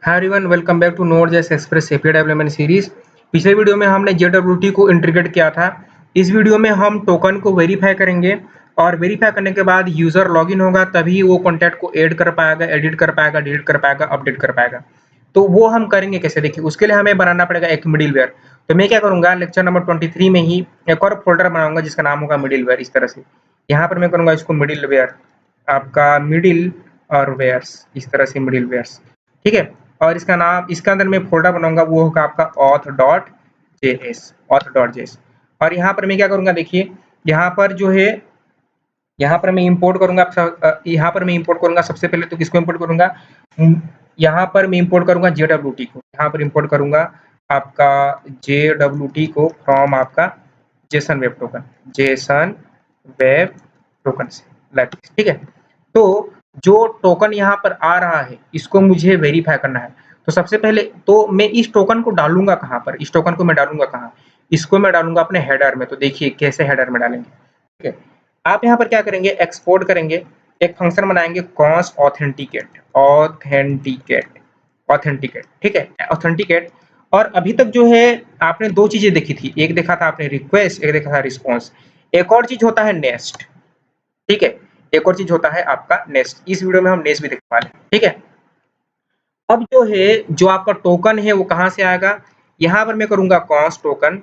Hi everyone, welcome back to Node JS Express API development series. पिछले video में हमने जेडब्ल्यूटी को इंटीग्रेट किया था। इस वीडियो में हम टोकन को वेरीफाई करेंगे और वेरीफाई करने के बाद यूजर लॉगिन होगा, तभी वो कॉन्टैक्ट को ऐड कर पाएगा, एडिट कर पाएगा, डिलीट कर पाएगा, अपडेट कर पाएगा। तो वो हम करेंगे कैसे, देखिए उसके लिए हमें बनाना पड़ेगा एक मिडिलवेयर। तो मैं क्या करूंगा, लेक्चर नंबर 23 में ही एक और फोल्डर बनाऊंगा जिसका नाम होगा मिडिलवेयर। इस तरह से यहाँ पर मैं करूंगा इसको मिडिलवेयर, आपका मिडिल और वेयर्स, इस तरह से मिडिलवेयर्स, ठीक है। और इसका नाम, इसके अंदर मैं फोल्डर बनाऊंगा, वो होगा आपका auth.js। और यहाँ पर मैं क्या करूंगा, देखिए यहाँ पर जो है, यहाँ पर मैं इंपोर्ट करूंगा, सबसे पहले तो किसको इंपोर्ट करूंगा, यहाँ पर मैं इंपोर्ट करूंगा जेडब्ल्यूटी को। यहाँ पर इंपोर्ट करूंगा आपका जेडब्ल्यूटी को फ्रॉम आपका Jason web token, Jason web token से, लाइक, ठीक है। तो जो टोकन यहाँ पर आ रहा है इसको मुझे वेरीफाई करना है। तो सबसे पहले तो मैं इस टोकन को डालूंगा कहाँ पर, इस टोकन को मैं डालूंगा कहाँ, इसको मैं डालूंगा अपने हेडर में। तो देखिए कैसे हेडर में डालेंगे, ठीक है। आप यहाँ पर क्या करेंगे, एक्सपोर्ट करेंगे, एक फंक्शन बनाएंगे कॉन्स ऑथेंटिकेट, ऑथेंटिकेट, ठीक है, ऑथेंटिकेट। और अभी तक जो है आपने दो चीजें देखी थी, एक देखा था आपने रिक्वेस्ट, एक देखा था रिस्पॉन्स। एक और चीज होता है नेस्ट, ठीक है, एक और चीज होता है आपका नेस्ट। इस वीडियो में हम नेस्ट भी देखने वाले हैं, ठीक है। अब जो है, जो आपका टोकन है वो कहाँ से आएगा, यहाँ पर मैं करूंगा कॉन्स टोकन।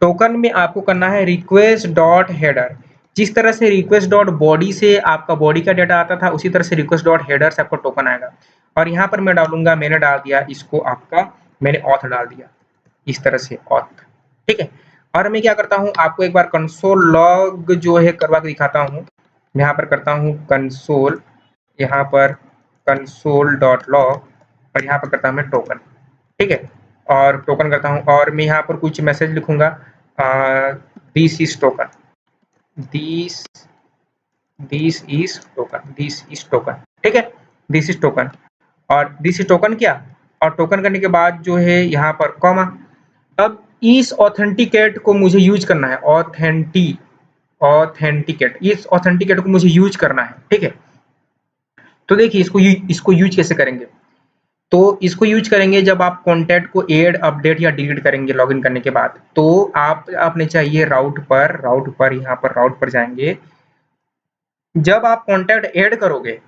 टोकन में आपको करना है रिक्वेस्ट डॉट हेडर। जिस तरह से रिक्वेस्ट डॉट बॉडी से आपका बॉडी का डेटा आता था, उसी तरह से रिक्वेस्ट डॉट हेडर से आपका टोकन आएगा। और यहाँ पर मैं डालूंगा, मैंने डाल दिया इसको आपका, मैंने ऑथ डाल दिया, इस तरह से ऑथ, ठीक है। और मैं क्या करता हूँ, आपको एक बार कंसोल लॉग जो है करवा के दिखाता हूँ। यहाँ पर करता हूँ कंसोल, यहाँ पर कंसोल डॉट लॉग, और यहाँ पर करता हूँ मैं टोकन, ठीक है। और टोकन करता हूँ, और मैं यहाँ पर कुछ मैसेज लिखूंगा, this is token, this this is token, this is token, ठीक है, दिस इज टोकन। और दिस इज टोकन क्या, और टोकन करने के बाद जो है यहाँ पर कॉमा। अब इस ऑथेंटिकेट को मुझे यूज करना है, ऑथेंटिकेट, इस ऑथेंटिकेट को मुझे यूज करना है, ठीक है। तो देखिए इसको यूज कैसे करेंगे, तो इसको यूज करेंगे जब आप कॉन्टैक्ट को ऐड, अपडेट या डिलीट करेंगे लॉगिन करने के बाद। तो आप आपने चाहिए राउट पर यहाँ पर राउट पर जाएंगे। जब आप कॉन्टैक्ट ऐड करोगे,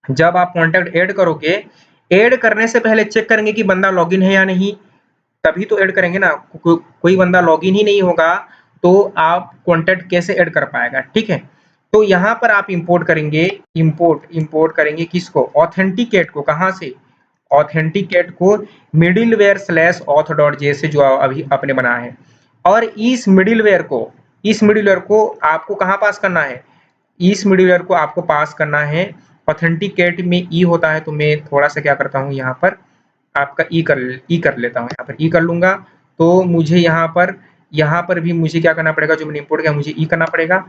जब आप कॉन्टैक्ट ऐड करोगे, ऐड करने से पहले चेक करेंगे कि बंदा लॉगिन है या नहीं, तभी तो ऐड करेंगे ना। कोई बंदा लॉगिन ही नहीं होगा तो आप कॉन्टैक्ट कैसे ऐड कर पाएगा, ठीक है। तो यहाँ पर आप इंपोर्ट करेंगे, इंपोर्ट करेंगे किसको, ऑथेंटिकेट को। कहाँ से, ऑथेंटिकेट को middleware slash auth dot J से, जो अभी आपने बनाया है। और इस मिडिलवेयर को आपको कहाँ पास करना है, इस मिडिलवेयर को आपको पास करना है ऑथेंटिकेट में। ई होता है, तो मैं थोड़ा सा क्या करता हूँ, यहाँ पर आपका ई कर लेता हूँ, यहाँ पर ई कर लूंगा। तो मुझे यहाँ पर भी मुझे क्या करना पड़ेगा, जो मैंने इंपोर्ट किया मुझे ई करना पड़ेगा।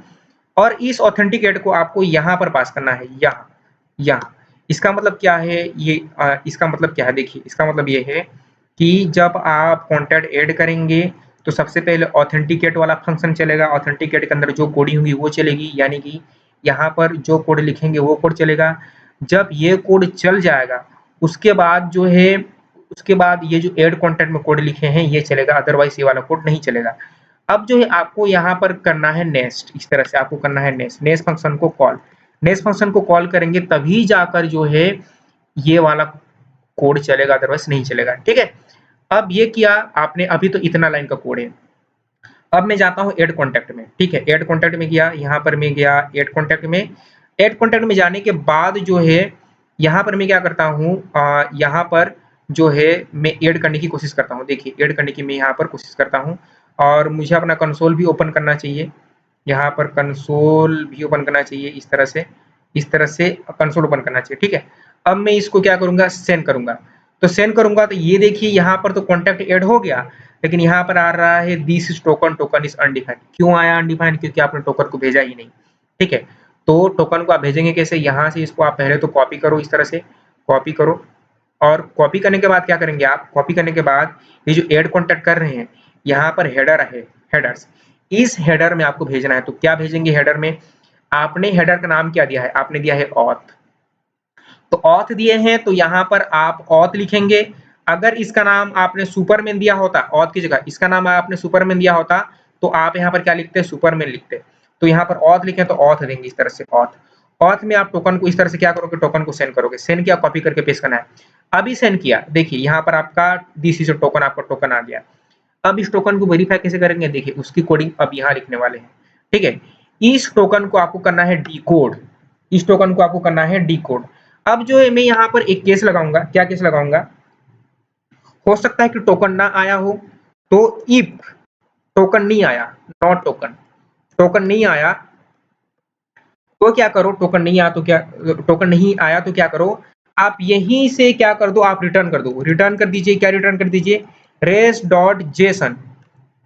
और इस ऑथेंटिकेट को आपको यहाँ पर पास करना है, यहाँ। इसका मतलब क्या है, इसका मतलब क्या है, देखिए इसका मतलब ये है कि जब आप कॉन्टैक्ट ऐड करेंगे तो सबसे पहले ऑथेंटिकेट वाला फंक्शन चलेगा। ऑथेंटिकेट के अंदर जो कोडिंग होगी वो चलेगी, यानी कि यहाँ पर जो कोड लिखेंगे वो कोड चलेगा। जब ये कोड चल जाएगा, उसके बाद जो है, उसके बाद ये जो ऐड कॉन्टैक्ट में कोड लिखे हैं ये चलेगा, अदरवाइज ये वाला कोड नहीं चलेगा। अब जो है आपको यहाँ पर करना है नेस्ट, इस तरह से आपको करना है नेस्ट फंक्शन को कॉल। नेस्ट फंक्शन को कॉल करेंगे तभी जाकर जो है ये वाला कोड चलेगा, अदरवाइज नहीं चलेगा, ठीक है। अब ये किया आपने, अभी तो इतना लाइन का कोड है। अब मैं जाता हूँ ऐड कॉन्टैक्ट में, ठीक है, ऐड कॉन्टैक्ट में गया, यहाँ पर मैं गया ऐड कॉन्टैक्ट में। ऐड कॉन्टैक्ट में जाने के बाद जो है यहाँ पर मैं क्या करता हूँ, यहाँ पर जो है मैं ऐड करने की कोशिश करता हूँ। देखिए ऐड करने की मैं यहाँ पर कोशिश करता हूँ, और मुझे अपना कंसोल भी ओपन करना चाहिए, यहाँ पर कंसोल भी ओपन करना चाहिए, इस तरह से कंसोल ओपन करना चाहिए, ठीक है। अब मैं इसको क्या करूंगा, सेंड करूंगा। तो सेंड करूंगा तो ये देखिए यहाँ पर तो कॉन्टैक्ट ऐड हो गया, लेकिन यहाँ पर आ रहा है this is token, token is undefined. क्यों आया अनडिफाइंड, क्योंकि आपने टोकन को भेजा ही नहीं, ठीक है। तो टोकन को आप भेजेंगे कैसे, यहाँ से इसको आप पहले तो कॉपी करो, इस तरह से कॉपी करो। और कॉपी करने के बाद क्या करेंगे आप, कॉपी करने के बाद ये जो ऐड कॉन्टैक्ट कर रहे हैं, यहाँ पर हेडर है, हेडर्स, इस हेडर में आपको भेजना है। तो क्या भेजेंगे हेडर में, आपने हेडर का नाम क्या दिया है, आपने दिया है ऑथ। तो ऑथ दिए हैं तो यहाँ पर आप ऑथ लिखेंगे। अगर इसका नाम आपने सुपरमैन दिया होता, ऑथ की जगह इसका नाम आपने सुपरमैन दिया होता, तो आप यहाँ पर क्या लिखते, सुपरमैन लिखते। तो यहाँ पर ऑथ लिखे तो ऑथ देंगे इस तरह से, ऑथ। ऑथ में आप टोकन को इस तरह से क्या करोगे, टोकन को सेंड करोगे। सेंड किया, कॉपी करके पेस्ट करना है। अभी सेंड किया, देखिए यहाँ पर आपका दिस इज अ टोकन, आपका टोकन आ गया। अब इस टोकन को वेरीफाई कैसे करेंगे, देखिए उसकी कोडिंग अब यहाँ लिखने वाले हैं, ठीक है। इस टोकन को आपको करना है डीकोड, इस टोकन को आपको करना है डीकोड। अब जो है मैं यहाँ पर एक केस लगाऊंगा, क्या केस लगाऊंगा, हो सकता है कि टोकन ना आया हो, तो इफ टोकन नहीं आया, नॉट टोकन, टोकन नहीं आया तो क्या करो, टोकन नहीं आया तो क्या, टोकन नहीं आया तो क्या करो, आप यहीं से क्या कर दो, आप रिटर्न कर दो, रिटर्न कर दीजिए, क्या रिटर्न कर दीजिए, res dot JSON,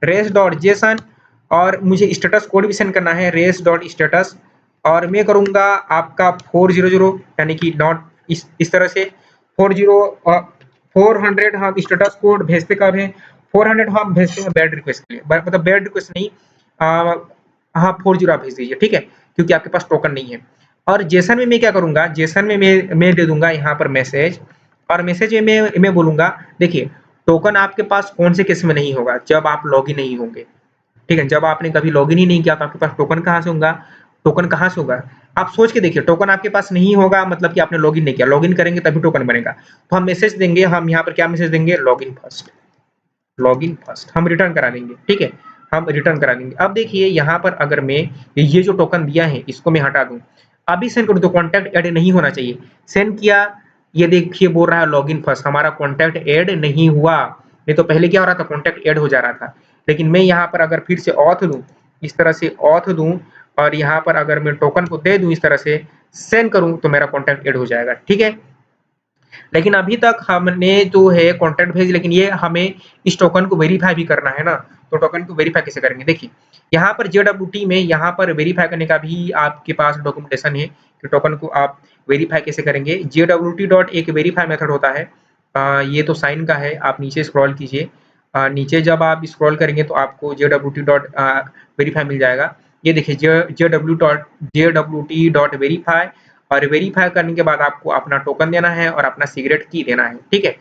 res dot JSON. और मुझे स्टेटस कोड भी सेंड करना है, रेस डॉट स्टेटस। और मैं करूंगा आपका 400, यानी कि नॉट इस तरह से 400 हम स्टेटस कोड भेजते कब है, 400 हम भेजते हैं बैड रिक्वेस्ट के लिए, मतलब बैड रिक्वेस्ट नहीं, हाँ 40 आप भेज दीजिए, ठीक है, क्योंकि आपके पास टोकन नहीं है। और जेसन में मैं क्या करूंगा, जेसन में मैं दे दूंगा यहाँ पर मैसेज, और मैसेज में मैं बोलूंगा, देखिए टोकन आपके पास कौन से केस में नहीं होगा, जब आप लॉगिन नहीं होंगे, ठीक है। जब आपने कभी लॉगिन ही नहीं किया तो आपके पास टोकन कहाँ से होगा, टोकन कहाँ से होगा, आप सोच के देखिए, टोकन आपके पास नहीं होगा मतलब कि आपने लॉगिन नहीं किया, लॉगिन करेंगे तभी टोकन बनेगा। तो हम मैसेज देंगे, हम यहाँ पर क्या मैसेज देंगे, लॉगिन फर्स्ट, लॉगिन फर्स्ट हम रिटर्न करा देंगे, ठीक है, हम रिटर्न करा देंगे। अब देखिए यहाँ पर अगर मैं ये जो टोकन दिया है इसको मैं हटा दूं, अभी सेंड करूं तो कॉन्टैक्ट ऐड नहीं होना चाहिए, सेंड किया, ये देखिए बोल रहा है लॉगिन फर्स्ट, हमारा कॉन्टैक्ट ऐड नहीं हुआ, नहीं तो पहले क्या हो रहा था, कॉन्टैक्ट ऐड हो जा रहा था। लेकिन मैं यहाँ पर अगर फिर से ऑथ दूं, इस तरह से ऑथ दूं, और यहाँ पर अगर मैं टोकन को दे दूं इस तरह से सेंड करूं, तो मेरा कॉन्टैक्ट ऐड हो जाएगा, ठीक है। लेकिन अभी तक हमने जो है कॉन्टैक्ट भेज, लेकिन ये हमें इस टोकन को वेरीफाई भी करना है ना, तो टोकन को वेरीफाई कैसे करेंगे, देखिए यहाँ पर JWT में यहाँ पर वेरीफाई करने का भी आपके पास डॉक्यूमेंटेशन है कि टोकन को आप वेरीफाई कैसे करेंगे। JWT डॉट एक वेरीफाई मेथड होता है, ये तो साइन का है, आप नीचे स्क्रॉल कीजिए, नीचे जब आप स्क्रॉल करेंगे तो आपको JWT डॉट वेरीफाई मिल जाएगा। ये देखिए JWT डॉट वेरीफाई, और वेरीफाई करने के बाद आपको अपना टोकन देना है और अपना सिगरेट की देना है, ठीक है।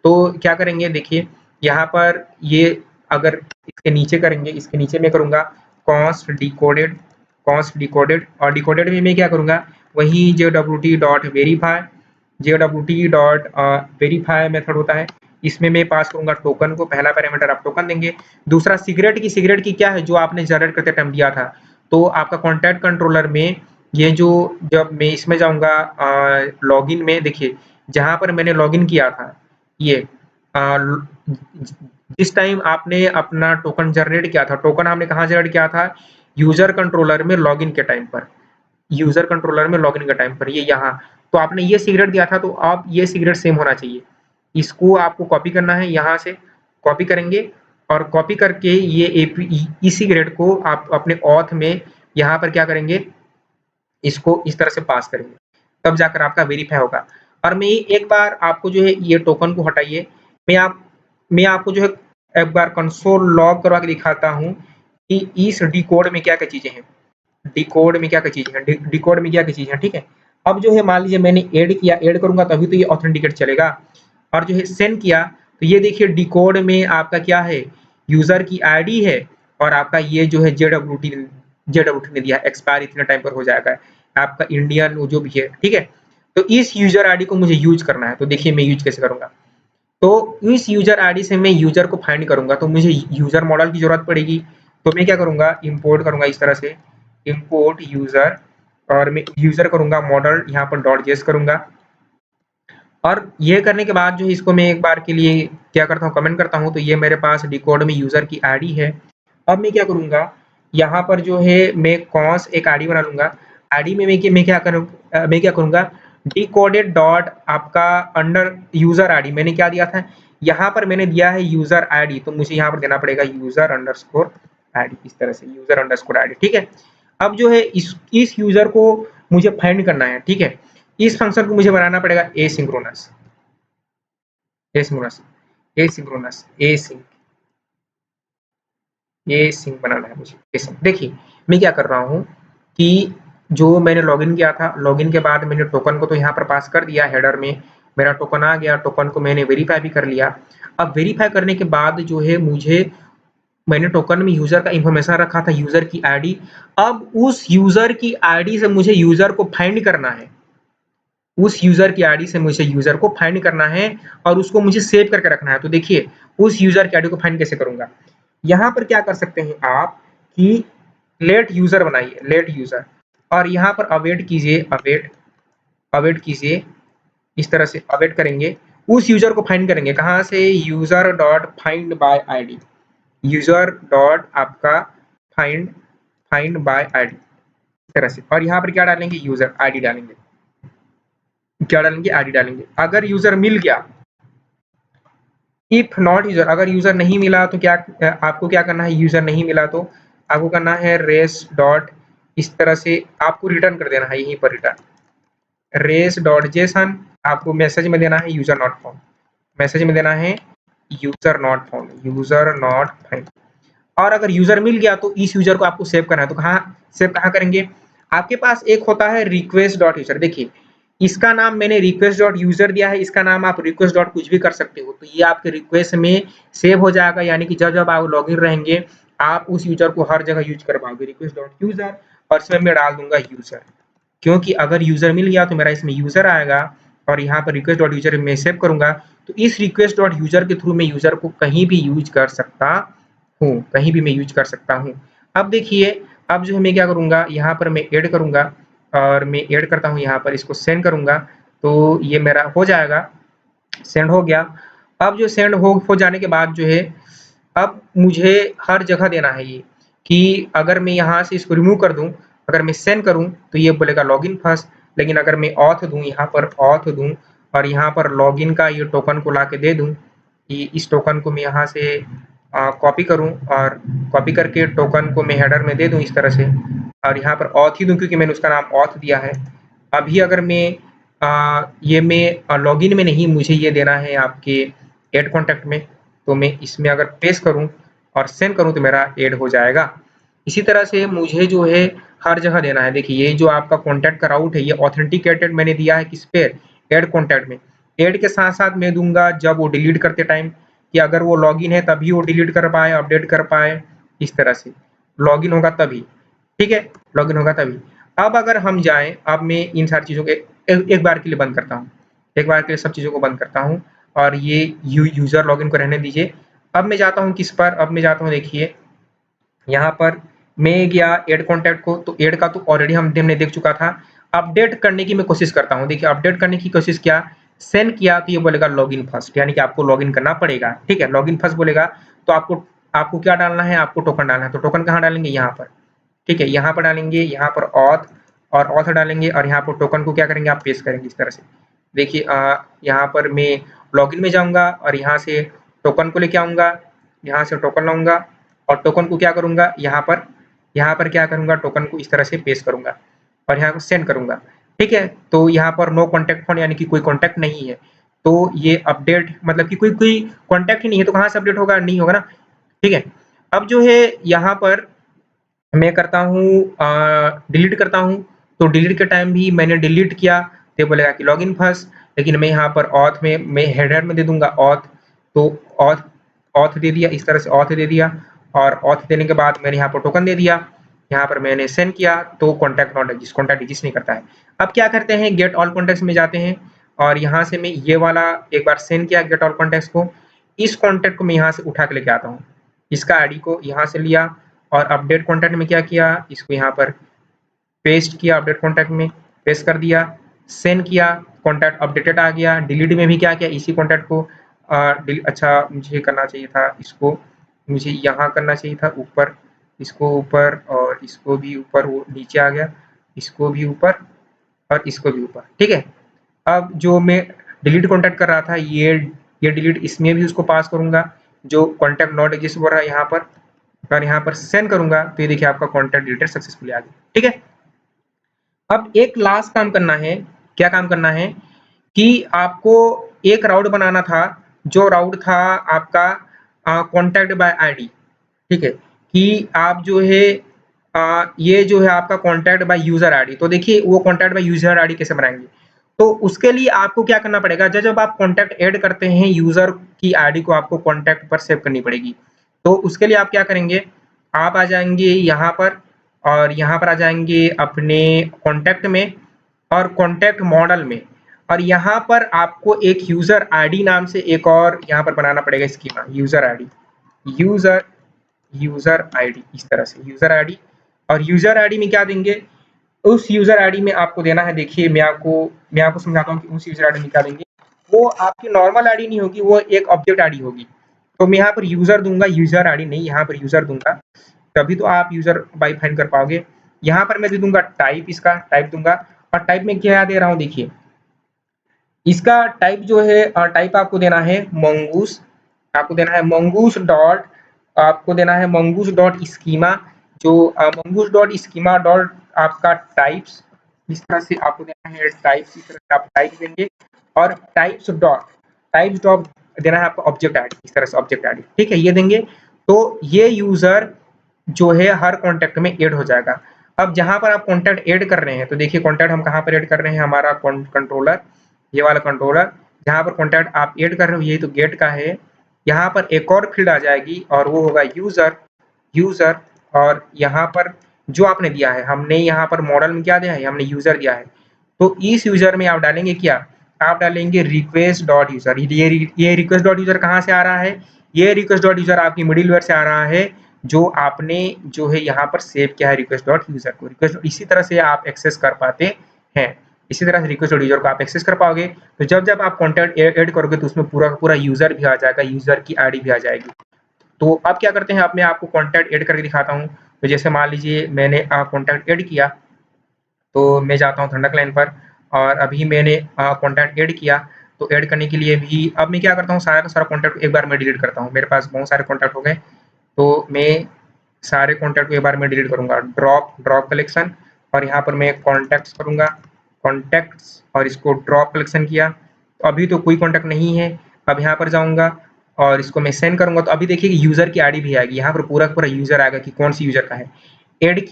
तो क्या करेंगे, देखिए यहाँ पर ये अगर इसके नीचे करेंगे, इसके नीचे मैं करूंगा कॉन्स्ट डिकोडेड, कॉन्स्ट डिकोडेड, और डिकोडेड में मैं क्या करूंगा, वही JWT dot verify, JWT dot verify method होता है, इसमें मैं पास करूंगा टोकन को, पहला पैरामीटर आप टोकन देंगे, दूसरा सिगरेट की, सिगरेट की क्या है जो आपने जनरेट करते टाइम दिया था। तो आपका कॉन्टैक्ट कंट्रोलर में ये जो, जब मैं इसमें जाऊंगा लॉगिन में, देखिए जहां पर मैंने लॉगिन किया था, ये जिस टाइम आपने अपना टोकन जनरेट किया था, टोकन हमने कहाँ जनरेट किया था, यूजर कंट्रोलर में लॉगिन के टाइम पर, यूजर कंट्रोलर में लॉगिन के टाइम पर, ये यहाँ, तो आपने ये सिगरेट दिया था, तो आप ये सिगरेट सेम होना चाहिए, इसको आपको कॉपी करना है, यहाँ से कॉपी करेंगे, और कॉपी करके ये ई सिगरेट को आप अपने ऑथ में यहाँ पर क्या करेंगे, इसको इस तरह से पास करेंगे, तब जाकर आपका वेरीफाई होगा। और मैं एक बार आपको जो है ये टोकन को हटाइए, मैं आपको जो है एक बार कंसोल लॉग करवा के दिखाता हूँ कि इस डिकोड में क्या-क्या चीज़ें हैं। डिकोड में क्या-क्या चीज़ें हैं, डिकोड में क्या-क्या चीज़ें हैं, ठीक है। अब जो है मान लीजिए मैंने ऐड किया, ऐड करूँगा तभी तो ये ऑथेंटिकेट चलेगा। और जो है सेंड किया, तो ये देखिए डिकोड में आपका क्या है, यूज़र की आईडी है, और आपका ये जो है जेडब्ल्यूटी ने दिया एक्सपायर इतने टाइम पर हो जाएगा, आपका इंडियन जो भी है, ठीक है। तो इस यूज़र आईडी को मुझे यूज़ करना है, तो देखिए मैं यूज़ कैसे करूँगा। तो इस यूज़र आईडी से मैं यूज़र को फाइंड करूँगा, तो मुझे यूज़र मॉडल की ज़रूरत पड़ेगी, तो मैं क्या करूँगा, इंपोर्ट करूँगा इस तरह से, इंपोर्ट यूज़र, और मैं यूज़र करूँगा मॉडल, यहाँ पर डॉट जेएस करूँगा। और ये करने के बाद जो है इसको मैं एक बार के लिए क्या करता हूँ, कमेंट करता हूँ, तो ये मेरे पास डिकोड में यूज़र की आईडी है। अब मैं क्या करूँगा, यहाँ पर जो है मैं कॉन्स एक आईडी बना लूँगा, आईडी में मैं क्या करूँगा, डिकोडेड डॉट आपका अंडर यूज़र आईडी, मैंने क्या दिया था, यहाँ पर मैंने दिया है यूज़र आईडी, तो मुझे यहाँ पर देना पड़ेगा यूज़र अंडरस्कोर आईडी, इस तरह से यूज़र अंडरस्कोर आईडी, ठीक है। अब जो है इस यूज़र को मुझे फाइंड करना है, ठीक है। इस फंक्शन को मुझे बनाना पड़ेगा एसिंक्रोनस, एसिंक्रोनस, एसिंक्रोनस, एसिंक बनाना है मुझे, एसिंक। देखिए मैं क्या कर रहा हूँ कि जो मैंने लॉगिन किया था, लॉगिन के बाद मैंने टोकन को तो यहाँ पर पास कर दिया, हेडर में मेरा टोकन आ गया, टोकन को मैंने वेरीफाई भी कर लिया। अब वेरीफाई करने के बाद जो है मैंने टोकन में यूजर का इंफॉर्मेशन रखा था, यूजर की आईडी। अब उस यूजर की आईडी से मुझे यूजर को फाइंड करना है, उस यूजर की आईडी से मुझे यूजर को फाइंड करना है और उसको मुझे सेव करके रखना है। तो देखिए उस यूजर की आईडी को फाइंड कैसे करूंगा, यहाँ पर क्या कर सकते हैं आप कि लेट यूजर बनाइए, लेट यूजर, और यहाँ पर अवेट कीजिए, अवेट अवेट कीजिए, इस तरह से अवेट करेंगे, उस यूजर को फाइंड करेंगे। कहाँ से? User dot find by ID, user dot आपका फाइंड फाइंड बाय आईडी, इस तरह से। और यहाँ पर क्या डालेंगे? यूजर आईडी डालेंगे, क्या डालेंगे? आईडी डालेंगे। अगर यूजर मिल गया, इफ नॉट यूजर, अगर यूजर नहीं मिला तो क्या आपको क्या करना है? यूजर नहीं मिला तो आपको करना है रेस डॉट, इस तरह से आपको रिटर्न कर देना है, यहीं पर रिटर्न रेस डॉट जेसन, आपको मैसेज में देना है यूजर नॉट फाउंड, मैसेज में देना है user not found, user not find. और अगर यूजर मिल गया तो इस यूजर को आपको सेव करना है, तो कहाँ करेंगे? आपके पास एक होता है रिक्वेस्ट डॉट यूजर, देखिए इसका नाम मैंने रिक्वेस्ट डॉट यूजर दिया है, इसका नाम आप रिक्वेस्ट डॉट कुछ भी कर सकते हो, तो ये आपके रिक्वेस्ट में सेव हो जाएगा, यानी कि जब जब आप लॉगिन रहेंगे आप उस यूजर को हर जगह यूज कर पाओगे, रिक्वेस्ट डॉट यूजर, और इसमें मैं डाल दूंगा यूजर, क्योंकि अगर यूजर मिल गया तो मेरा इसमें यूजर आएगा, और यहाँ पर रिक्वेस्ट डॉट यूजर में सेव करूंगा, तो इस रिक्वेस्ट डॉट यूजर के थ्रू मैं यूजर को कहीं भी यूज कर सकता हूँ, कहीं भी मैं यूज कर सकता हूँ। अब देखिए, अब जो है मैं क्या करूंगा, यहाँ पर मैं ऐड करूंगा, और मैं ऐड करता हूँ, यहाँ पर इसको सेंड करूंगा, तो ये मेरा हो जाएगा, सेंड हो गया। अब जो सेंड हो जाने के बाद जो है, अब मुझे हर जगह देना है ये, कि अगर मैं यहाँ से इसको रिमूव कर दूं, अगर मैं सेंड करूं तो ये बोलेगा लॉगिन फर्स्ट, लेकिन अगर मैं ऑथ दूं, यहाँ पर ऑथ दूं और यहाँ पर लॉगिन का ये टोकन को ला के दे दूं, कि इस टोकन को मैं यहाँ से कॉपी करूं, और कॉपी करके टोकन को मैं हेडर में दे दूं इस तरह से, और यहाँ पर ऑथ ही दूं क्योंकि मैंने उसका नाम ऑथ दिया है। अभी अगर मैं ये मैं लॉगिन में नहीं, मुझे ये देना है आपके ऐड कॉन्टैक्ट में, तो मैं इसमें अगर पेस्ट करूं और सेंड करूं तो मेरा ऐड हो जाएगा। इसी तरह से मुझे जो है हर जगह देना है। देखिए ये जो आपका कॉन्टैक्ट का राउट है, ये ऑथेंटिकेटेड मैंने दिया है किस पे? ऐड कॉन्टैक्ट में। ऐड के साथ साथ मैं दूंगा जब वो डिलीट करते टाइम, कि अगर वो लॉगिन है तभी वो डिलीट कर पाए, अपडेट कर पाए, इस तरह से लॉगिन होगा तभी, ठीक है, लॉगिन होगा तभी। अब अगर हम जाएं, अब मैं इन सारी चीज़ों के एक बार के लिए बंद करता हूँ, एक बार के लिए सब चीज़ों को बंद करता हूँ, और ये यूजर लॉगिन को रहने दीजिए। अब मैं जाता हूँ किस पर? अब मैं जाता हूँ, देखिए यहाँ पर मैं गया ऐड कॉन्टैक्ट को, तो ऐड का तो ऑलरेडी हमने देख चुका था। अपडेट करने की मैं कोशिश करता हूँ, देखिए अपडेट करने की कोशिश किया, सेंड किया, तो ये बोलेगा लॉगिन फर्स्ट, यानी कि आपको लॉगिन करना पड़ेगा, ठीक है, लॉगिन फर्स्ट बोलेगा। तो आपको आपको क्या डालना है? आपको टोकन डालना है, तो टोकन कहाँ डालेंगे? यहाँ पर, ठीक है, यहाँ पर डालेंगे, यहाँ पर ऑथ, और ऑथ डालेंगे, और यहाँ पर टोकन को क्या करेंगे? आप पेस्ट करेंगे इस तरह से। देखिए यहाँ पर मैं लॉगिन में जाऊँगा और यहाँ से टोकन को लेके आऊँगा, यहाँ से टोकन लाऊँगा, और टोकन को क्या करूँगा? यहाँ पर क्या करूँगा? टोकन को इस तरह से पेस्ट करूँगा और यहाँ को सेंड करूँगा, ठीक है। तो यहाँ पर नो कॉन्टैक्ट फोन, यानी कि कोई कॉन्टैक्ट नहीं है, तो ये अपडेट मतलब कि कोई कॉन्टैक्ट ही नहीं है, तो कहाँ से अपडेट होगा? नहीं होगा ना, ठीक है। अब जो है यहाँ पर मैं करता हूँ डिलीट करता हूँ, तो डिलीट के टाइम भी मैंने डिलीट किया तो ये बोलेगा कि लॉगिन फर्स्ट, लेकिन मैं यहाँ पर ऑथ में मैं हेडर में दे दूंगा ऑथ, तो ऑथ ऑथ दे दिया, इस तरह से ऑथ दे दिया, और ऑथ देने के बाद मैंने यहाँ पर टोकन दे दिया, यहाँ पर मैंने सेंड किया, तो contact not exist, contact exist नहीं करता है। अब क्या करते हैं? गेट ऑल कॉन्टैक्ट्स में जाते हैं, और यहाँ से मैं ये वाला एक बार सेंड किया गेट ऑल कॉन्टैक्ट्स को, इस कॉन्टैक्ट को मैं यहाँ से उठा के लेके आता हूँ, इसका आईडी को यहाँ से लिया, और अपडेट कॉन्टैक्ट में क्या किया? इसको यहाँ पर पेस्ट किया, अपडेट कॉन्टैक्ट में पेस्ट कर दिया, सेंड किया, कॉन्टैक्ट अपडेटेड आ गया। डिलीट में भी क्या किया? इसी कॉन्टैक्ट को अच्छा मुझे करना चाहिए था, इसको मुझे यहाँ करना चाहिए था ऊपर, इसको ऊपर, और इसको भी ऊपर, वो नीचे आ गया, इसको भी ऊपर और इसको भी ऊपर, ठीक है। अब जो मैं डिलीट कॉन्टैक्ट कर रहा था, ये डिलीट इसमें भी उसको पास करूंगा, जो कॉन्टैक्ट नॉट एग्जिस्ट हो रहा है यहाँ पर, और यहाँ पर सेंड करूंगा, तो ये देखिए आपका कॉन्टैक्ट डिलीटेड सक्सेसफुली आ गया, ठीक है। अब एक लास्ट काम करना है, क्या काम करना है कि आपको एक राउट बनाना था, जो राउट था आपका कॉन्टैक्ट बाय आईडी, ठीक है, कि आप जो है ये जो है आपका कॉन्टैक्ट बाय यूज़र आईडी। तो देखिए वो कॉन्टैक्ट बाय यूज़र आईडी कैसे बनाएँगे? तो उसके लिए आपको क्या करना पड़ेगा, जब आप कॉन्टैक्ट ऐड करते हैं यूज़र की आईडी को आपको कॉन्टैक्ट पर सेव करनी पड़ेगी। तो उसके लिए आप क्या करेंगे, आप आ जाएँगे यहाँ पर और यहाँ पर आ जाएँगे अपने कॉन्टैक्ट में और कॉन्टैक्ट मॉडल में और यहाँ पर आपको एक यूज़र आईडी नाम से एक और यहाँ पर बनाना पड़ेगा schema user ID, user user ID इस तरह से यूज़र आईडी और यूज़र आईडी में क्या देंगे, उस यूज़र आईडी में आपको देना है देखिए मैं आपको समझाता हूँ कि उस यूज़र आईडी में क्या देंगे। वो आपकी नॉर्मल आईडी नहीं होगी, वो एक ऑब्जेक्ट आईडी होगी। तो मैं यहाँ पर यूज़र दूँगा, यूज़र आईडी नहीं, यहाँ पर यूज़र दूँगा, तभी तो आप यूज़र बाय फाइंड कर पाओगे। यहाँ पर मैं दे दूँगा टाइप, इसका टाइप दूँगा और टाइप में क्या दे रहा हूँ देखिए, इसका टाइप जो है टाइप आपको देना है मंगूस, आपको देना है मंगूस डॉट, आपको देना है मंगूस डॉट स्कीमा, जो मंगूस डॉट स्कीमा डॉट आपका टाइप्स, इस तरह से आपको देना है टाइप्स, इस तरह से आप टाइप देंगे और टाइप्स डॉट देना है आपको ऑब्जेक्ट आईडी, इस तरह से ऑब्जेक्ट आईडी, ठीक है, ये देंगे तो ये यूजर जो है हर कॉन्टैक्ट में ऐड हो जाएगा। अब जहां पर आप कॉन्टैक्ट ऐड कर रहे हैं तो देखिए कॉन्टैक्ट हम कहां पर ऐड कर रहे हैं, हमारा कंट्रोलर, ये वाला कंट्रोलर जहां पर कॉन्टैक्ट आप ऐड कर रहे हो ये तो गेट का है, यहाँ पर एक और फील्ड आ जाएगी और वो होगा यूजर और यहाँ पर जो आपने दिया है, हमने यहाँ पर मॉडल में क्या दिया है, हमने यूजर दिया है, तो इस यूजर में आप डालेंगे क्या, आप डालेंगे रिक्वेस्ट डॉट यूजर। ये रिक्वेस्ट डॉट यूजर कहाँ से आ रहा है, ये रिक्वेस्ट डॉट यूजर आपकी मिडिलवेयर से आ रहा है, जो आपने जो है यहाँ पर सेव किया है रिक्वेस्ट डॉट यूजर को। रिक्वेस्ट इसी तरह से आप एक्सेस कर पाते हैं, इसी तरह से रिक्वेस्ट डॉट यूजर को आप एक्सेस कर पाओगे। तो जब आप कॉन्टैक्ट ऐड करोगे तो उसमें पूरा पूरा यूजर भी आ जाएगा, यूजर की आईडी भी आ जाएगी। तो अब क्या करते हैं, अब मैं आपको कॉन्टैक्ट ऐड करके दिखाता हूँ। तो जैसे मान लीजिए मैंने कॉन्टैक्ट ऐड किया, तो मैं जाता हूँ ठंडक लाइन पर और अभी मैंने कॉन्टैक्ट ऐड किया। तो ऐड करने के लिए भी अब मैं क्या करता हूँ, सारा का सारा कॉन्टैक्ट एक बार में डिलीट करता हूँ। मेरे पास बहुत सारे कॉन्टैक्ट हो गए, तो मैं सारे कॉन्टैक्ट को एक बार में डिलीट करूँगा। ड्रॉप कलेक्शन और यहाँ पर मैं कॉन्टैक्ट्स करूँगा, कॉन्टैक्ट्स और इसको ड्रॉप कलेक्शन किया। तो अभी तो कोई कॉन्टैक्ट नहीं है। अब यहाँ पर जाऊँगा और इसको मैं सेंड करूँगा, तो अभी देखिए कि यूज़र की आईडी भी आएगी। यहाँ पर पूरा का पूरा यूज़र आएगा कि कौन सी यूज़र का है। ऐड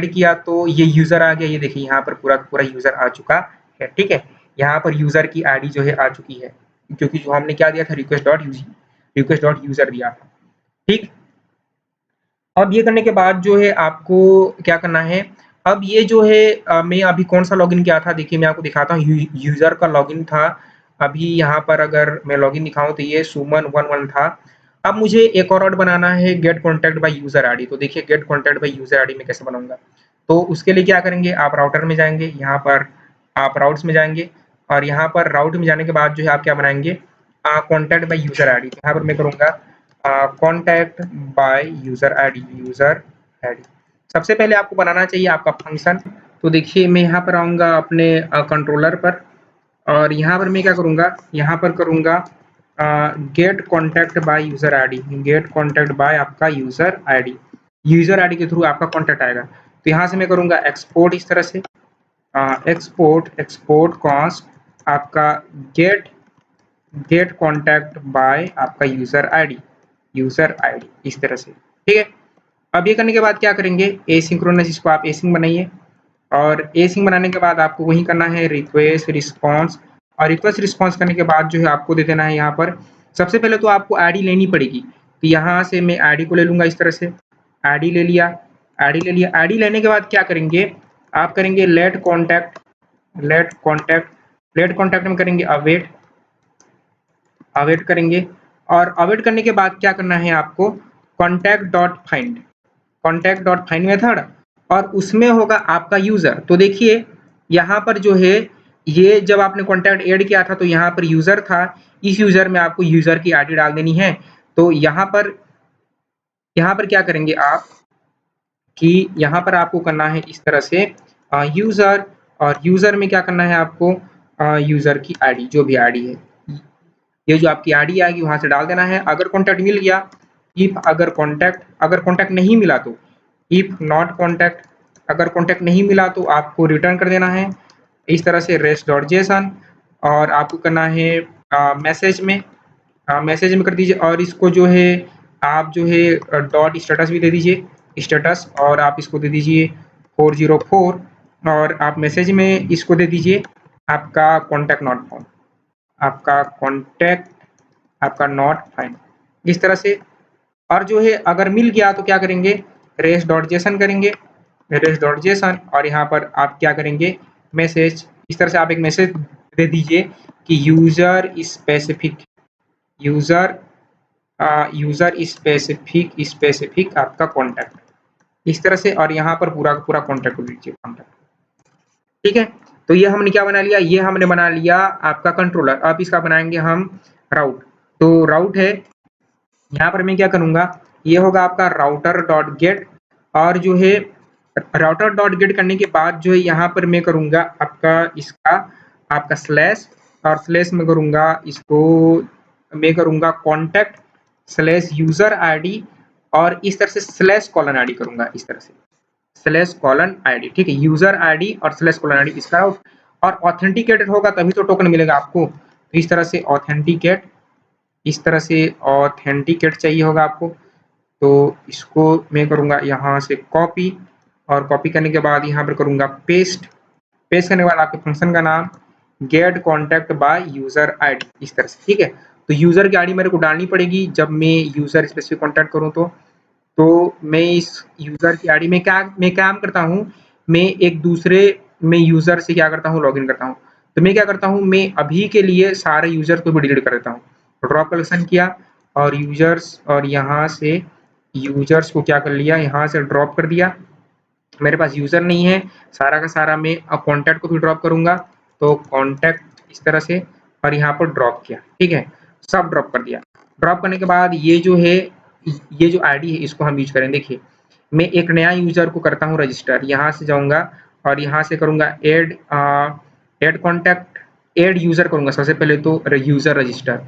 किया तो ये यूज़र आ गया, ये देखिए यहाँ पर पूरा का पूरा यूज़र आ चुका है, ठीक है। यहाँ पर यूज़र की आईडी जो है आ चुकी है, क्योंकि जो हमने क्या दिया था रिक्वेस्ट डॉट यूज़र दिया था, ठीक। अब ये करने के बाद जो है आपको क्या करना है, अब ये जो है मैं अभी कौन-सा लॉगिन किया था, देखिए मैं आपको दिखाता हूँ। यूज़र का लॉगिन था। अभी यहाँ पर अगर मैं लॉगिन दिखाऊँ तो ये सुमन 11 था। अब मुझे एक और बनाना है get contact by user ID. तो देखिए get contact by user ID मैं कैसे बनाऊँगा? तो उसके लिए क्या करेंगे, आप राउटर में जाएँगे, यहाँ पर आप राउट्स में जाएँगे और यहाँ पर राउट में जाने के बाद जो है आप क्या बनाएँगे, कॉन्टैक्ट बाय यूज़र आईडी। यहाँ पर मैं करूँगा कॉन्टैक्ट बाय यूज़र आईडी। सबसे पहले आपको बनाना चाहिए आपका फंक्शन। तो देखिए मैं यहाँ पर आऊँगा अपने कंट्रोलर पर और यहाँ पर मैं क्या करूँगा, यहाँ पर करूँगा get contact by user ID, get contact by आपका यूज़र आईडी के थ्रू आपका कॉन्टैक्ट आएगा। तो यहाँ से मैं करूँगा एक्सपोर्ट, इस तरह से एक्सपोर्ट कॉस्ट आपका गेट कॉन्टैक्ट बाय आपका यूज़र आईडी इस तरह से, ठीक है। अब ये करने के बाद क्या करेंगे, एसिंक्रोनस, इसको आप एसिंक बनाइए और एसिंक बनाने के बाद आपको वही करना है रिक्वेस्ट रिस्पॉन्स, और रिक्वेस्ट रिस्पॉन्स करने के बाद जो है आपको दे देना है यहाँ पर। सबसे पहले तो आपको आईडी लेनी पड़ेगी, तो यहाँ से मैं आईडी को ले लूँगा, इस तरह से आईडी ले लिया। आईडी लेने के बाद क्या करेंगे, आप करेंगे लेट कॉन्टैक्ट में करेंगे अवेट करेंगे और अवेट करने के बाद क्या करना है आपको, कॉन्टैक्ट डॉट फाइंड मेथड और उसमें होगा आपका यूजर। तो देखिए यहाँ पर जो है, ये जब आपने कॉन्टैक्ट ऐड किया था तो यहाँ पर यूजर था, इस यूजर में आपको यूजर की आईडी डाल देनी है। तो यहाँ पर क्या करेंगे आप कि यहाँ पर आपको करना है इस तरह से यूजर, और यूजर में क्या करना है आपको, यूजर की आईडी, जो भी आईडी है, ये जो आपकी आईडी आएगी वहां से डाल देना है। अगर कॉन्टैक्ट मिल गया, अगर कॉन्टैक्ट नहीं मिला तो इफ नॉट कॉन्टैक्ट, अगर कॉन्टैक्ट नहीं मिला तो आपको रिटर्न कर देना है इस तरह से rest.json, और आपको करना है मैसेज में कर दीजिए और इसको जो है आप जो है डॉट स्टेटस भी दे दीजिए। स्टेटस और आप इसको दे दीजिए 404 और आप मैसेज में इसको दे दीजिए आपका कॉन्टैक्ट नॉट फाउंड, आपका कॉन्टैक्ट आपका नॉट फाइंड, इस तरह से। और जो है अगर मिल गया तो क्या करेंगे, रेस डॉट जेसन करेंगे, रेस डॉट जेसन और यहाँ पर आप क्या करेंगे मैसेज, इस तरह से आप एक मैसेज दे दीजिए कि user specific, user user specific आपका कॉन्टैक्ट, इस तरह से। और यहाँ पर पूरा पूरा कॉन्टैक्ट को दीजिए कॉन्टैक्ट, ठीक है। तो ये हमने क्या बना लिया, ये हमने बना लिया आपका कंट्रोलर। अब इसका बनाएंगे हम राउट। तो राउट है, यहाँ पर मैं क्या करूंगा, ये होगा आपका राउटर डॉट गेट, और जो है राउटर डॉट गेट करने के बाद जो है यहाँ पर मैं करूंगा आपका इसका आपका स्लैश, और स्लैश में करूंगा इसको, मैं करूंगा कॉन्टैक्ट स्लैश यूजर आईडी, और इस तरह से स्लैश कॉलन आईडी करूंगा, इस तरह से स्लैश कॉलन आईडी, ठीक है। यूजर आईडी और स्लैश कॉलन आईडी इसका राउट, और ऑथेंटिकेटेड होगा तभी तो टोकन मिलेगा आपको। तो इस तरह से ऑथेंटिकेट, इस तरह से ऑथेंटिकेट चाहिए होगा आपको। तो इसको मैं करूंगा यहाँ से कॉपी, और कॉपी करने के बाद यहाँ पर करूंगा पेस्ट, पेस्ट करने के बाद आपके फंक्शन का नाम get contact by user ID, इस तरह से, ठीक है। तो यूजर की आईडी मेरे को डालनी पड़ेगी जब मैं यूजर स्पेसिफिक कॉन्टैक्ट करूँ तो मैं इस यूजर की आईडी में क्या मैं काम करता हूँ, मैं एक दूसरे में यूजर से क्या करता हूँ, लॉगिन करता हूँ। तो मैं क्या करता हूँ, मैं अभी के लिए सारे यूजर को भी डिलीट कर देता हूँ। ड्रॉप कलेक्शन किया और यूजर्स, और यहाँ से यूजर्स को क्या कर लिया, यहाँ से ड्रॉप कर दिया। मेरे पास यूजर नहीं है, सारा का सारा मैं अब कॉन्टैक्ट को भी ड्रॉप करूंगा। तो कॉन्टैक्ट इस तरह से, और यहाँ पर ड्रॉप किया, ठीक है, सब ड्रॉप कर दिया। ड्रॉप करने के बाद ये जो है, ये जो आईडी है इसको हम यूज करें। देखिए मैं एक नया यूजर को करता हूँ रजिस्टर, यहाँ से जाऊंगा और यहाँ से करूंगा एड कॉन्टैक्ट, एड यूजर करूंगा सबसे पहले तो यूजर रजिस्टर,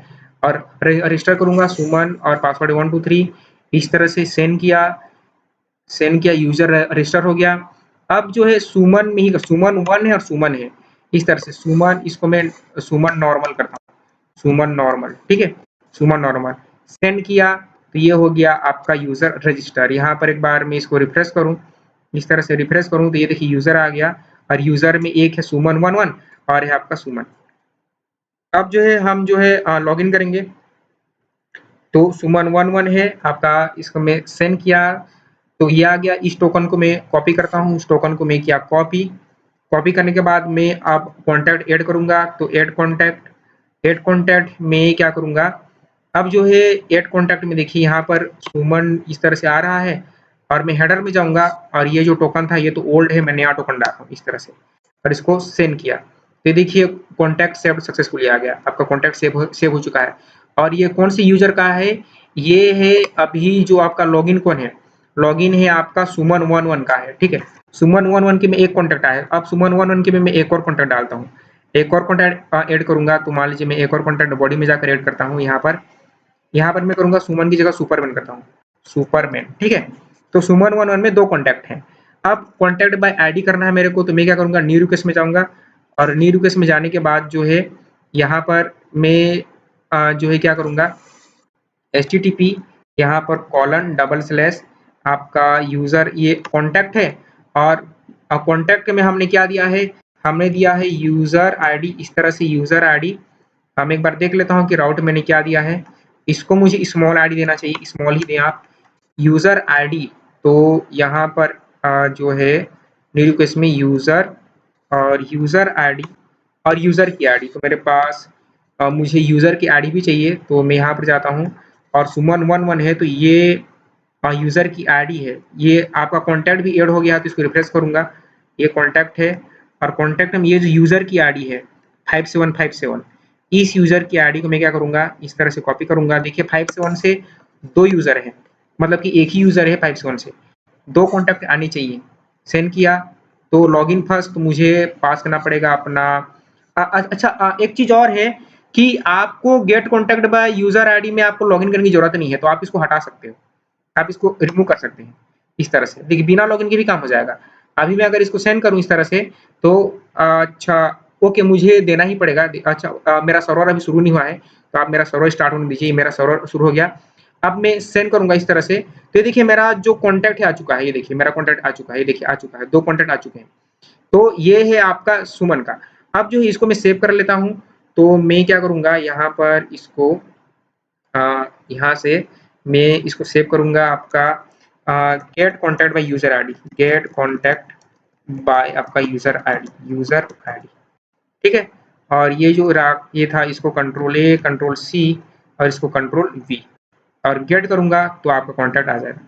और रजिस्टर करूंगा सुमन और पासवर्ड 123, इस तरह से सेंड किया, यूजर रजिस्टर हो गया। अब जो है सुमन में ही सुमन 1 है और सुमन है, इस तरह से सुमन, इसको मैं सुमन नॉर्मल करता हूँ, सुमन नॉर्मल, ठीक है, सुमन नॉर्मल सेंड किया। तो ये हो गया आपका यूजर रजिस्टर। यहाँ पर एक बार मैं इसको रिफ्रेश करूँ, इस तरह से रिफ्रेश करूँ तो ये देखिए यूजर आ गया, और यूजर में एक है सुमन 11 और है आपका सुमन। अब जो है हम जो है लॉगिन करेंगे, तो सुमन 11 है आपका, इसको मैं सेंड किया तो ये आ गया। इस टोकन को मैं कॉपी करता हूँ, उस टोकन को मैं किया कॉपी, कॉपी करने के बाद मैं अब कॉन्टैक्ट ऐड करूंगा। तो ऐड कॉन्टैक्ट में क्या करूंगा, अब जो है ऐड कॉन्टैक्ट में देखिए यहाँ पर सुमन इस तरह से आ रहा है, और मैं हेडर में जाऊंगा और ये जो टोकन था ये तो ओल्ड है, मैं नया टोकन डाल रहा हूँ इस तरह से, और इसको सेंड किया। तो देखिए कॉन्टैक्ट सेव सक्सेसफुली आ गया, आपका कॉन्टैक्ट सेव हो चुका है। और ये कौन सी यूजर का है, ये है अभी जो आपका लॉगिन कौन है, लॉगिन है आपका सुमन 11 का है, ठीक है। सुमन 11 के में एक कॉन्टैक्ट आया, अब सुमन 11 के में मैं एक और कॉन्टैक्ट डालता हूँ, एक और कॉन्टैक्ट ऐड करूंगा। तो मान लीजिए मैं एक और कॉन्टैक्ट बॉडी में जाकर ऐड करता हूँ, यहाँ पर मैं करूंगा सुमन की जगह सुपरमैन करता हूँ, सुपरमैन, ठीक है। तो सुमन 11 में दो कॉन्टैक्ट हैं। अब कॉन्टैक्ट बाय आईडी करना है मेरे को, तो मैं क्या करूंगा, न्यू रिक्वेस्ट में जाऊंगा, और न्यू रिक्वेस्ट में जाने के बाद जो है यहाँ पर मैं जो है क्या करूंगा, http यहाँ पर कॉलन डबल स्लैश आपका यूजर, ये कॉन्टैक्ट है, और कॉन्टैक्ट में हमने क्या दिया है, हमने दिया है यूजर आईडी, इस तरह से यूजर आईडी। हम एक बार देख लेता हूँ कि राउट मैंने क्या दिया है, इसको मुझे स्मॉल आईडी देना चाहिए, स्मॉल ही दें आप, यूजर आईडी। तो यहाँ पर जो है न्यू रिक्वेस्ट में यूजर और यूजर आईडी और यूजर की आईडी, तो मेरे पास मुझे यूजर की आईडी भी चाहिए, तो मैं यहाँ पर जाता हूँ और सुमन 11 है, तो ये यूजर की आईडी है। ये आपका कॉन्टैक्ट भी ऐड हो गया, तो इसको रिफ्रेश करूंगा, ये कॉन्टैक्ट है, और कॉन्टैक्ट में ये जो यूजर की आईडी है 5757, इस यूजर की आईडी को मैं क्या करूंगा, इस तरह से कॉपी करूंगा। देखिए 57 से दो यूजर है, मतलब कि एक ही यूजर है 57 से, दो कॉन्टैक्ट आनी चाहिए। सेंड किया तो लॉगिन फर्स्ट मुझे पास करना पड़ेगा अपना अच्छा एक चीज और है कि आपको get contact by user ID में आपको लॉगिन करने की जरूरत नहीं है, तो आप इसको हटा सकते हो, आप इसको रिमूव कर सकते हैं इस तरह से। देखिए बिना लॉगिन के भी काम हो जाएगा। अभी मैं अगर इसको सेंड करूं इस तरह से, तो अच्छा ओके मुझे देना ही पड़ेगा। अच्छा मेरा सर्वर अभी शुरू नहीं हुआ है, तो आप मेरा सर्वर स्टार्ट होने दीजिए, मेरा सर्वर शुरू हो गया। अब मैं सेंड करूंगा इस तरह से, तो ये देखिए मेरा जो कॉन्टैक्ट है आ चुका है, ये देखिए मेरा कॉन्टैक्ट आ चुका है, ये देखिए आ चुका है, 2 कॉन्टैक्ट आ चुके हैं। तो ये है आपका सुमन का। अब जो है इसको मैं सेव कर लेता हूँ, तो मैं क्या करूँगा यहाँ पर इसको यहाँ से मैं इसको सेव करूँगा आपका get contact by user ID, get contact by आपका यूज़र आईडी, ठीक है? और ये जो ये था इसको कंट्रोल ए, कंट्रोल सी और इसको कंट्रोल वी और गेट करूँगा तो आपका कॉन्टैक्ट आ जाएगा।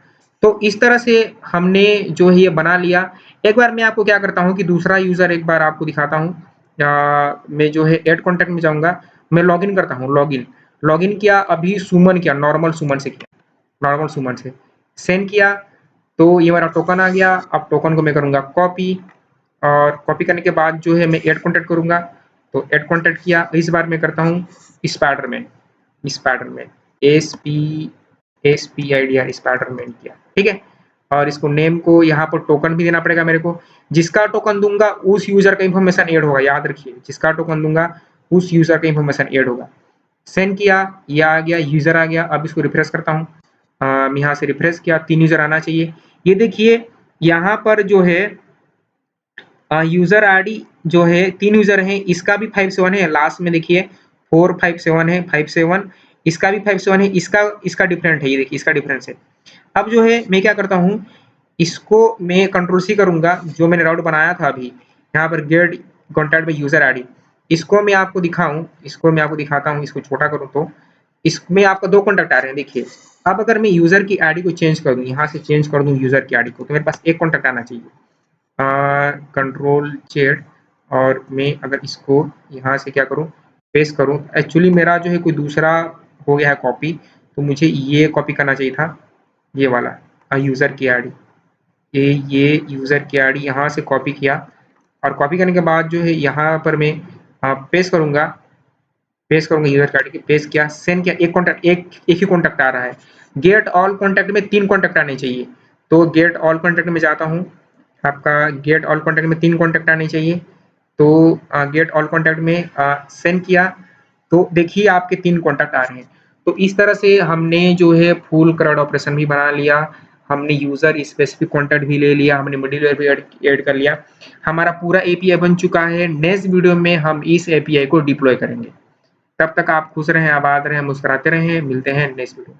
तो इस तरह से हमने जो है ये बना लिया। एक बार मैं आपको क्या करता हूँ कि दूसरा यूज़र एक बार आपको दिखाता हूँ। मैं जो है ऐड कॉन्टैक्ट में जाऊँगा, मैं लॉगिन करता हूँ, लॉगिन किया, अभी सुमन किया, नॉर्मल सुमन से किया, नॉर्मल सुमन से सेंड किया, तो ये मेरा टोकन आ गया। अब टोकन को मैं करूँगा कॉपी और कॉपी करने के बाद जो है मैं ऐड कॉन्टैक्ट करूँगा, तो ऐड कॉन्टैक्ट किया। इस बार मैं करता हूँ स्पाइडरमैन, स्पाइडरमैन किया, ठीक है? और इसको नेम को यहाँ पर टोकन भी देना पड़ेगा मेरे को। जिसका टोकन दूंगा उस यूजर का इन्फॉर्मेशन ऐड होगा, याद रखिए, जिसका टोकन दूंगा उस यूजर का इन्फॉर्मेशन ऐड होगा। सेंड किया, ये आ गया, यूजर आ गया। अब इसको रिफ्रेश करता हूँ, यहाँ से रिफ्रेश किया, 3 यूजर आना चाहिए। ये देखिए यहाँ पर जो है यूजर आईडी जो है 3 यूजर हैं, इसका भी 57 है, लास्ट में देखिए 457 है, 57, इसका भी 57 है, इसका डिफरेंट है, ये देखिए इसका डिफरेंस है। अब जो है मैं क्या करता हूँ, इसको मैं कंट्रोल सी करूंगा, जो मैंने राउट बनाया था अभी यहाँ पर get contact by user ID, इसको मैं आपको दिखाऊं, इसको मैं आपको दिखाता हूँ, इसको छोटा करूँ तो इसमें आपको 2 कॉन्टैक्ट आ रहे हैं। देखिए अब अगर मैं यूजर की आईडी को चेंज कर दूं, यहाँ से चेंज कर दूं यूजर की आईडी को, तो मेरे पास 1 कॉन्टैक्ट आना चाहिए। कंट्रोल जेड और मैं अगर इसको यहाँ से क्या करूँ, पेस्ट करूँ, एक्चुअली मेरा जो है कोई दूसरा हो गया है कॉपी, तो मुझे ये कॉपी करना चाहिए था, ये वाला यूज़र की आईडी, ये यूज़र की आईडी यहाँ से कॉपी किया और कॉपी करने के बाद जो है यहाँ पर मैं पेस्ट करूँगा यूज़र की आईडी की, पेस्ट किया, सेंड किया। एक ही कॉन्टैक्ट आ रहा है। गेट ऑल कॉन्टैक्ट में 3 कॉन्टैक्ट आने चाहिए, तो गेट ऑल कॉन्टैक्ट में जाता हूँ, आपका गेट ऑल कॉन्टैक्ट में 3 कॉन्टैक्ट आने चाहिए, तो गेट ऑल कॉन्टैक्ट में सेंड किया, तो देखिए आपके 3 कॉन्टैक्ट आ रहे हैं। तो इस तरह से हमने जो है फुल CRUD ऑपरेशन भी बना लिया, हमने यूजर स्पेसिफिक कॉन्टैक्ट भी ले लिया, हमने मिडिलवेयर भी ऐड कर लिया, हमारा पूरा एपीआई बन चुका है। नेक्स्ट वीडियो में हम इस एपीआई को डिप्लॉय करेंगे। तब तक आप खुश रहें, आबाद रहें, मुस्कुराते रहें। मिलते हैं नेक्स्ट वीडियो।